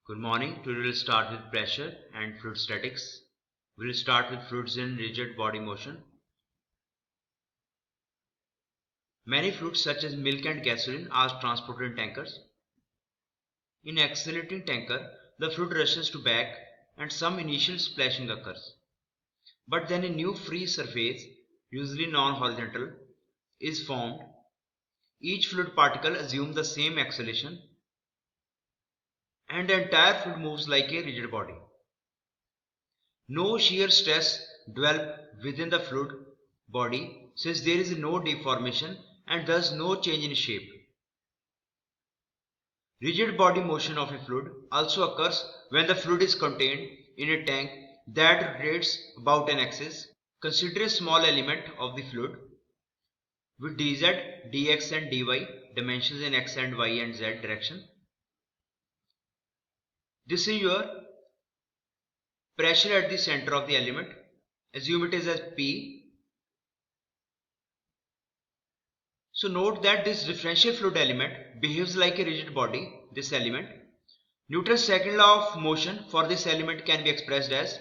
Good morning. Today we'll start with pressure and fluid statics. We'll start with fluids in rigid body motion. Many fluids such as milk and gasoline are transported in tankers. In accelerating tanker, the fluid rushes to back and some initial splashing occurs. But then a new free surface, usually non-horizontal, is formed. Each fluid particle assumes the same acceleration and the entire fluid moves like a rigid body. No shear stress develops within the fluid body since there is no deformation and thus no change in shape. Rigid body motion of a fluid also occurs when the fluid is contained in a tank that rotates about an axis. Consider a small element of the fluid with dz, dx and dy dimensions in x and y and z direction. This is your pressure at the center of the element. Assume it is as P. So note that this differential fluid element behaves like a rigid body, this element. Newton's second law of motion for this element can be expressed as,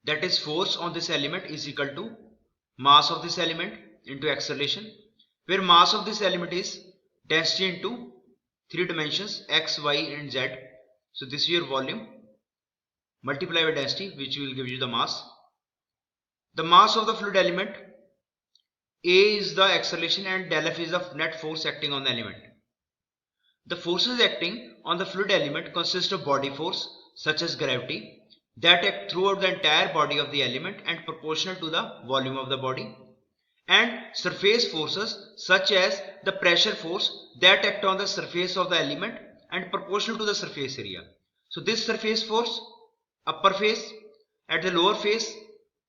that is, force on this element is equal to mass of this element into acceleration, where mass of this element is density into three dimensions x, y and z. So this is your volume multiplied by density, which will give you the mass. The mass of the fluid element A is the acceleration and del F is the net force acting on the element. The forces acting on the fluid element consist of body force such as gravity that act throughout the entire body of the element and proportional to the volume of the body, and surface forces such as the pressure force that act on the surface of the element and proportional to the surface area. So this surface force, upper face, at the lower face,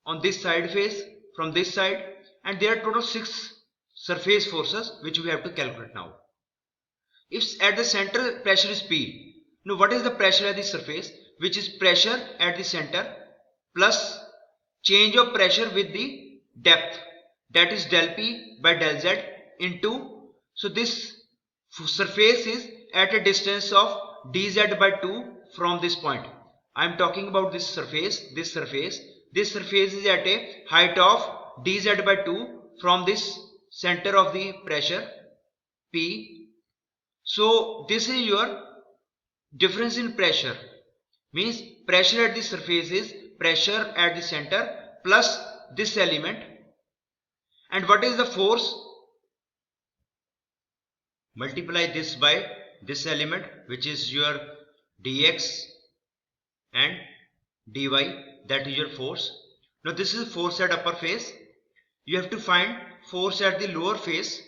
on this side face, from this side, and there are total 6 surface forces which we have to calculate now. If at the center pressure is P, now what is the pressure at the surface? Which is pressure at the center plus change of pressure with the depth, that is del P by del Z into, so this surface is at a distance of dz by 2 from this point. I am talking about this surface. This surface is at a height of dz by 2 from this center of the pressure P. So this is your difference in pressure, means pressure at the surface is pressure at the center plus this element, and what is the force? Multiply this by this element, which is your dx and dy, that is your force. Now this is force at upper face. You have to find force at the lower face,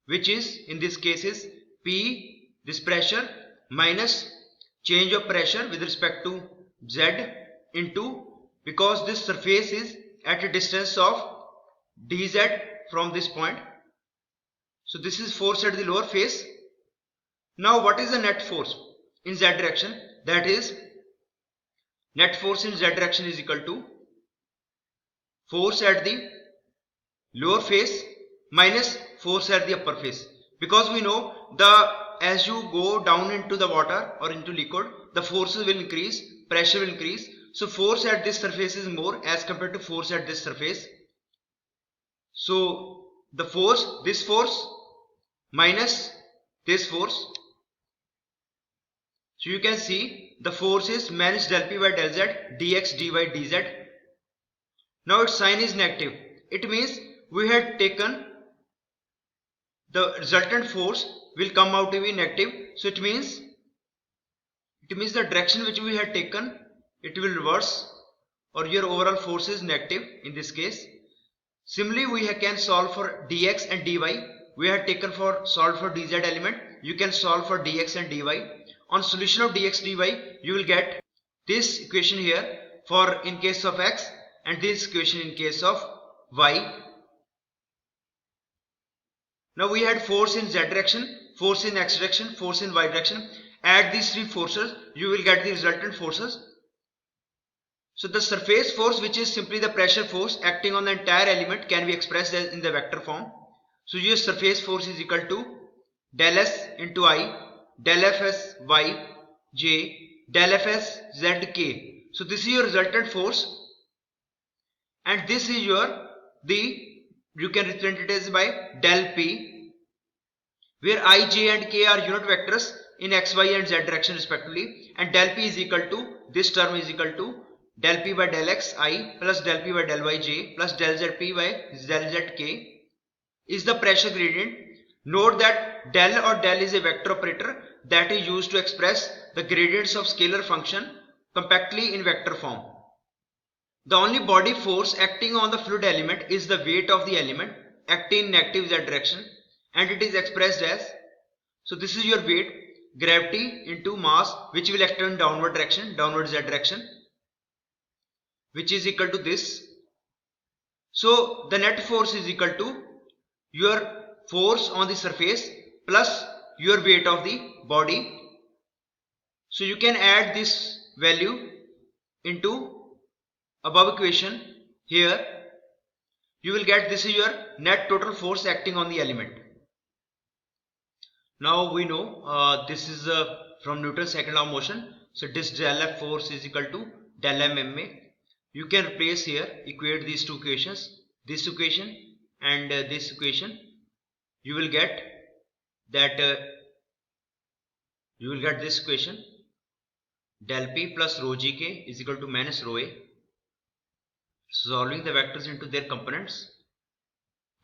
which is in this case is P, this pressure, minus change of pressure with respect to Z into, because this surface is at a distance of dz from this point. So this is force at the lower face. Now what is the net force in Z direction? That is, net force in Z direction is equal to force at the lower face minus force at the upper face, because we know as you go down into the water or into liquid, the forces will increase, pressure will increase. So force at this surface is more as compared to force at this surface. So the force, this force minus this force, so you can see the force is minus del P by del Z dx dy dz. Now its sign is negative. It means we had taken the resultant force will come out to be negative. So it means the direction which we had taken, it will reverse, or your overall force is negative in this case. Similarly, we can solve for dx and dy. We had taken for solve for dz element. You can solve for dx and dy. On solution of dx dy, you will get this equation here for in case of x and this equation in case of y. Now we had force in z direction, force in x direction, force in y direction. Add these three forces, you will get the resultant forces. So the surface force, which is simply the pressure force acting on the entire element, can be expressed as in the vector form. So your surface force is equal to del S into I, del F as Y, J del Fs Zk. So this is your resultant force, and this is your you can represent it as by del P, where I, J and K are unit vectors in x, y and z direction respectively, and del P is equal to, this term is equal to del P by del x I plus del P by del y j plus del z P by del z k is the pressure gradient. Note that del or del is a vector operator that is used to express the gradients of scalar function compactly in vector form. The only body force acting on the fluid element is the weight of the element acting in negative z direction, and it is expressed as, so this is your weight, gravity into mass, which will act in downward direction, downward z direction, which is equal to this. So the net force is equal to your force on the surface plus your weight of the body. So you can add this value into above equation. Here you will get, this is your net total force acting on the element. Now we know this is from Newton's second law of motion. So this del F force is equal to del M ma. You can replace here, equate these two equations, this equation and this equation. You will get that you will get this equation, del P plus rho gk is equal to minus rho a. Solving the vectors into their components,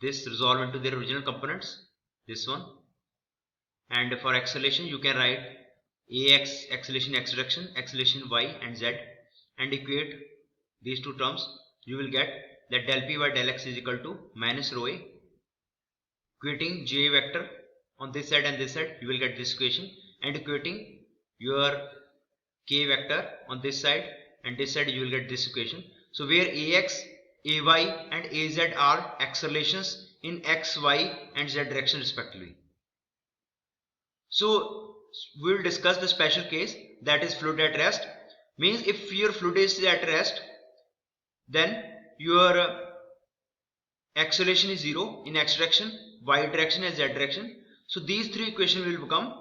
this resolve into their original components, this one, and for acceleration you can write ax, acceleration x direction, acceleration y and z, and equate these two terms. You will get that del P by del x is equal to minus rho a. Equating j vector on this side and this side, you will get this equation, and equating your k vector on this side and this side, you will get this equation. So where ax, ay and az are accelerations in x, y and z direction respectively. So we will discuss the special case, that is fluid at rest. Means if your fluid is at rest, then your acceleration is 0 in x direction, y direction and z direction. So these three equations will become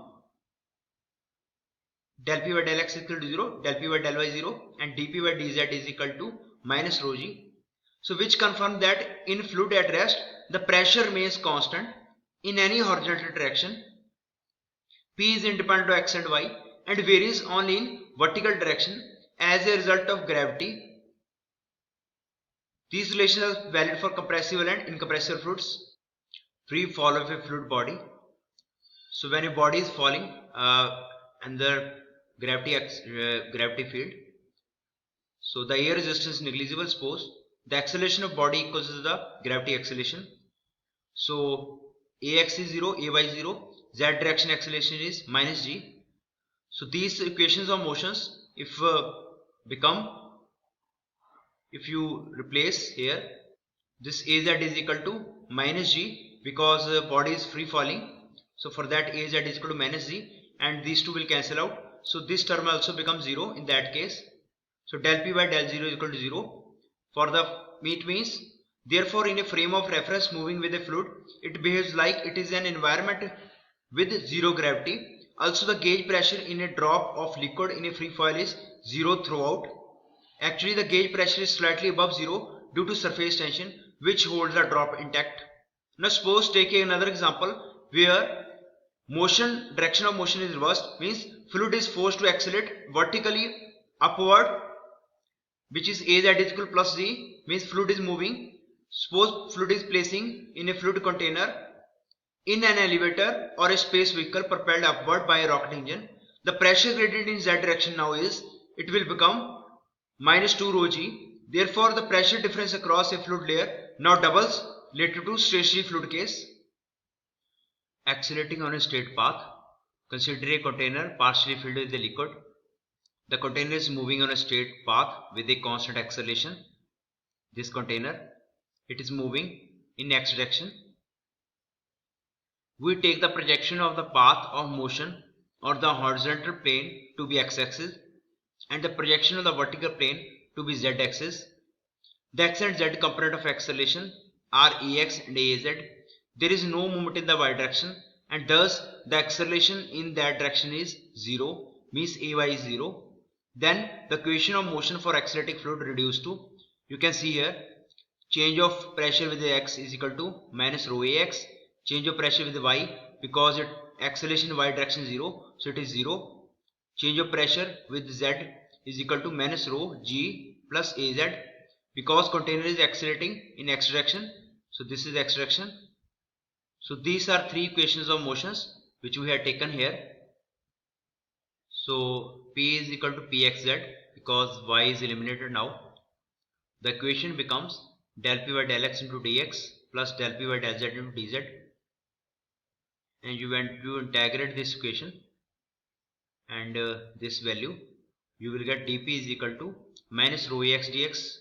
del P by del x is equal to 0, del P by del y 0, and dP by dz is equal to minus rho g. So which confirm that in fluid at rest, the pressure remains constant in any horizontal direction. P is independent of x and y and varies only in vertical direction as a result of gravity. These relations are valid for compressible and incompressible fluids. Free fall of a fluid body. So when a body is falling under gravity field, so the air resistance is negligible. Suppose the acceleration of body equals to the gravity acceleration. So ax is 0, ay 0, z direction acceleration is minus g. So these equations of motions, if you replace here, this az is equal to minus g because body is free falling. So for that az is equal to minus g, and these two will cancel out. So this term also becomes 0 in that case. So del P by del 0 is equal to 0. For the it means, therefore in a frame of reference moving with a fluid, it behaves like it is an environment with zero gravity. Also the gauge pressure in a drop of liquid in a free fall is 0 throughout. Actually the gauge pressure is slightly above 0 due to surface tension, which holds the drop intact. Now suppose take another example where direction of motion is reversed, means fluid is forced to accelerate vertically upward, which is az is equal plus g, means fluid is moving. Suppose fluid is placing in a fluid container in an elevator or a space vehicle propelled upward by a rocket engine. The pressure gradient in z direction now is, it will become minus 2 rho g. Therefore the pressure difference across a fluid layer now doubles relative to stationary fluid case. Accelerating on a straight path. Consider a container partially filled with a liquid. The container is moving on a straight path with a constant acceleration. This container, it is moving in x direction. We take the projection of the path of motion or the horizontal plane to be x-axis and the projection of the vertical plane to be z-axis. The x and z component of acceleration are ax and az. There is no movement in the y direction, and thus the acceleration in that direction is 0. means Ay is 0. Then the equation of motion for accelerating fluid reduced to, you can see here, change of pressure with the x is equal to minus rho ax, change of pressure with the y, because it acceleration in y direction 0, so it is 0. Change of pressure with z is equal to minus rho g plus az, because container is accelerating in x direction, so this is x direction. So these are three equations of motions which we have taken here. So P is equal to Pxz, because y is eliminated now. The equation becomes del P by del x into dx plus del P by del z into dz, and you integrate this equation and this value, you will get dP is equal to minus rho ax dx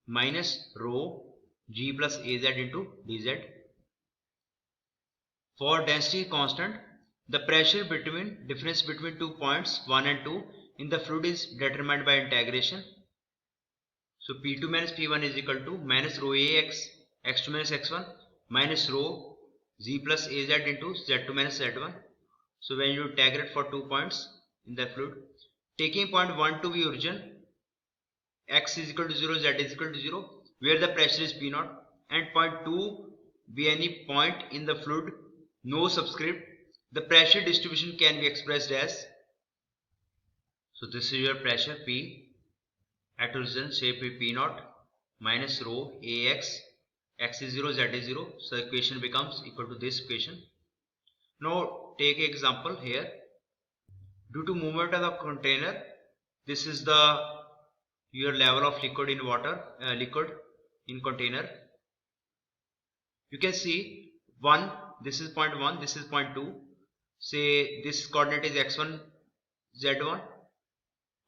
minus rho g plus az into dz. For density constant, the pressure difference between 2 points 1 and 2 in the fluid is determined by integration. So P2 minus P1 is equal to minus rho ax x2 minus x1 minus rho z plus az into z2 minus z1. So when you integrate for 2 points in the fluid, taking point 1 to be origin, x is equal to 0, z is equal to 0, where the pressure is P0, and point 2 be any point in the fluid, no subscript, the pressure distribution can be expressed as, so this is your pressure P at origin, say P0 minus rho ax, x is 0, z is 0, so the equation becomes equal to this equation. Now take an example here. Due to movement of the container, this is the your level of liquid in water, liquid in container. You can see 1, this is point 1, this is point 2. Say this coordinate is x1 z1,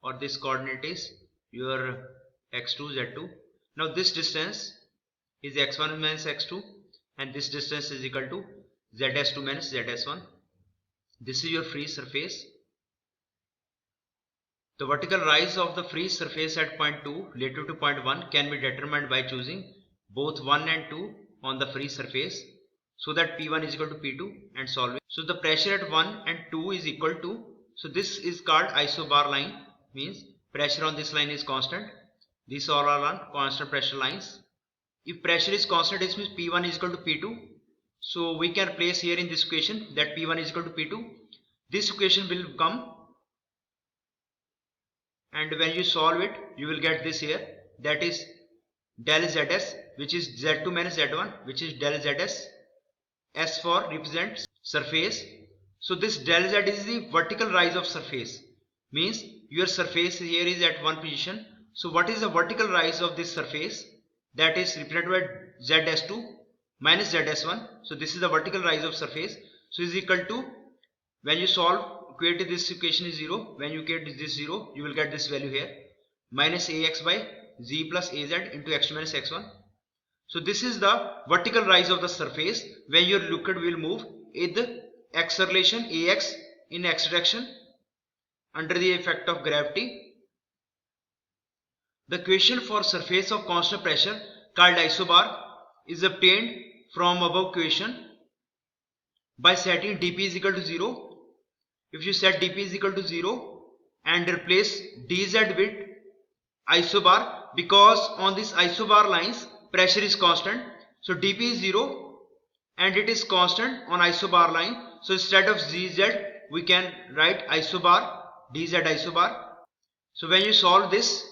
or this coordinate is your x2 z2. Now this distance is x1 minus x2, and this distance is equal to zs2 minus zs1. This is your free surface. The vertical rise of the free surface at point 2 relative to point 1 can be determined by choosing both 1 and 2 on the free surface, so that P1 is equal to P2 and solve it. So the pressure at 1 and 2 is equal to, so this is called isobar line, means pressure on this line is constant. These all are on constant pressure lines. If pressure is constant, this means P1 is equal to P2. So we can place here in this equation that P1 is equal to P2. This equation will come, and when you solve it, you will get this here, that is del Zs, which is Z2 minus Z1, which is del Zs. S for represents surface. So this del Z is the vertical rise of surface, means your surface here is at one position. So what is the vertical rise of this surface? That is represented by Zs2 minus Zs1. So this is the vertical rise of surface. So is equal to, when you solve, equate this equation is 0. When you equate this 0, you will get this value here, minus ax by z plus az into x2 minus x1. So this is the vertical rise of the surface when your liquid will move in the acceleration ax in x direction under the effect of gravity. The equation for surface of constant pressure called isobar is obtained from above equation by setting dP is equal to 0. If you set dP is equal to 0 and replace dz with isobar, because on this isobar lines pressure is constant, so dP is 0 and it is constant on isobar line. So instead of zz we can write isobar, dz isobar. So when you solve this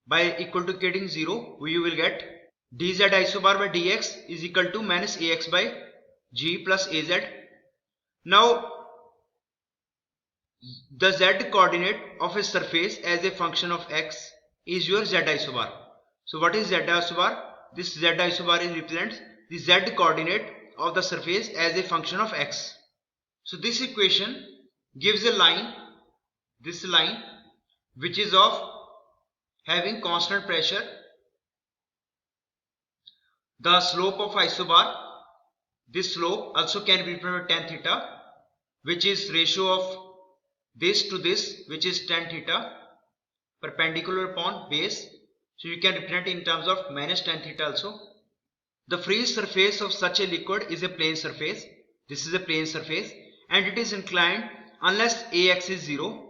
by equal to getting 0, you will get dz isobar by dx is equal to minus ax by g plus az. Now the z coordinate of a surface as a function of x is your z isobar. So what is z isobar? This z isobar represents the z coordinate of the surface as a function of x. So this equation gives a line, this line which is of having constant pressure. The slope of isobar, this slope also can be represented tan theta, which is ratio of this to this, which is tan theta perpendicular upon base. So you can represent in terms of minus tan theta also. The free surface of such a liquid is a plane surface. This is a plane surface and it is inclined unless ax is 0.